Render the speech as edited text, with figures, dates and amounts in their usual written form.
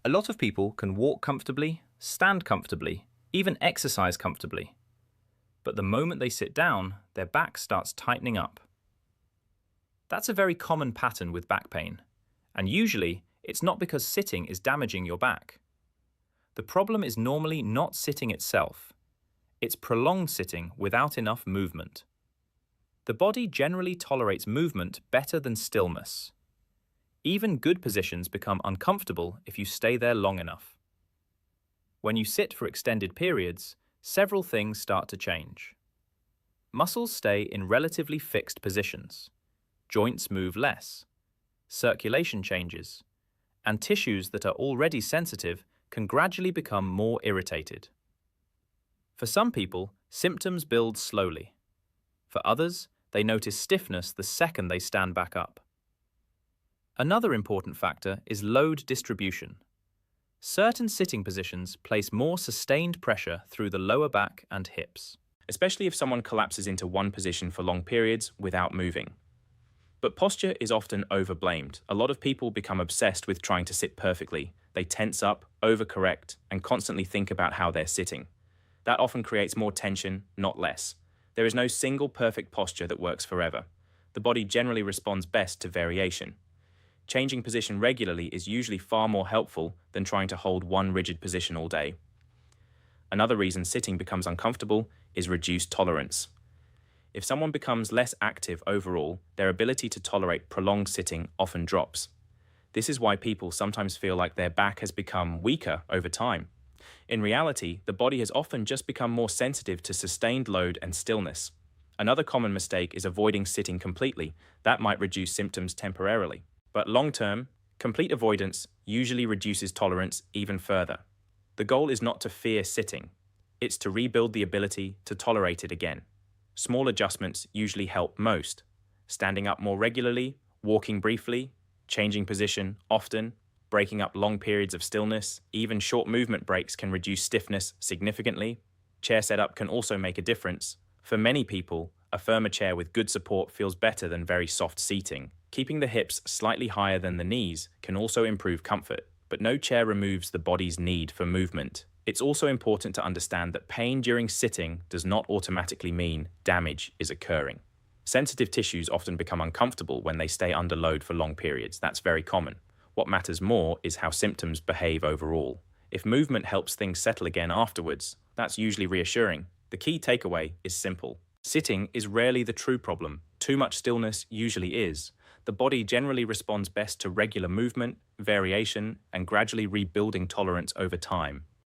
A lot of people can walk comfortably, stand comfortably, even exercise comfortably. But the moment they sit down, their back starts tightening up. That's a very common pattern with back pain, and usually it's not because sitting is damaging your back. The problem is normally not sitting itself. It's prolonged sitting without enough movement. The body generally tolerates movement better than stillness. Even good positions become uncomfortable if you stay there long enough. When you sit for extended periods, several things start to change. Muscles stay in relatively fixed positions. Joints move less. Circulation changes. And tissues that are already sensitive can gradually become more irritated. For some people, symptoms build slowly. For others, they notice stiffness the second they stand back up. Another important factor is load distribution. Certain sitting positions place more sustained pressure through the lower back and hips, especially if someone collapses into one position for long periods without moving. But posture is often overblamed. A lot of people become obsessed with trying to sit perfectly. They tense up, overcorrect, and constantly think about how they're sitting. That often creates more tension, not less. There is no single perfect posture that works forever. The body generally responds best to variation. Changing position regularly is usually far more helpful than trying to hold one rigid position all day. Another reason sitting becomes uncomfortable is reduced tolerance. If someone becomes less active overall, their ability to tolerate prolonged sitting often drops. This is why people sometimes feel like their back has become weaker over time. In reality, the body has often just become more sensitive to sustained load and stillness. Another common mistake is avoiding sitting completely. That might reduce symptoms temporarily. But long-term, complete avoidance usually reduces tolerance even further. The goal is not to fear sitting. It's to rebuild the ability to tolerate it again. Small adjustments usually help most. Standing up more regularly, walking briefly, changing position often, breaking up long periods of stillness, even short movement breaks can reduce stiffness significantly. Chair setup can also make a difference. For many people, a firmer chair with good support feels better than very soft seating. Keeping the hips slightly higher than the knees can also improve comfort, but no chair removes the body's need for movement. It's also important to understand that pain during sitting does not automatically mean damage is occurring. Sensitive tissues often become uncomfortable when they stay under load for long periods. That's very common. What matters more is how symptoms behave overall. If movement helps things settle again afterwards, that's usually reassuring. The key takeaway is simple. Sitting is rarely the true problem. Too much stillness usually is. The body generally responds best to regular movement, variation, and gradually rebuilding tolerance over time.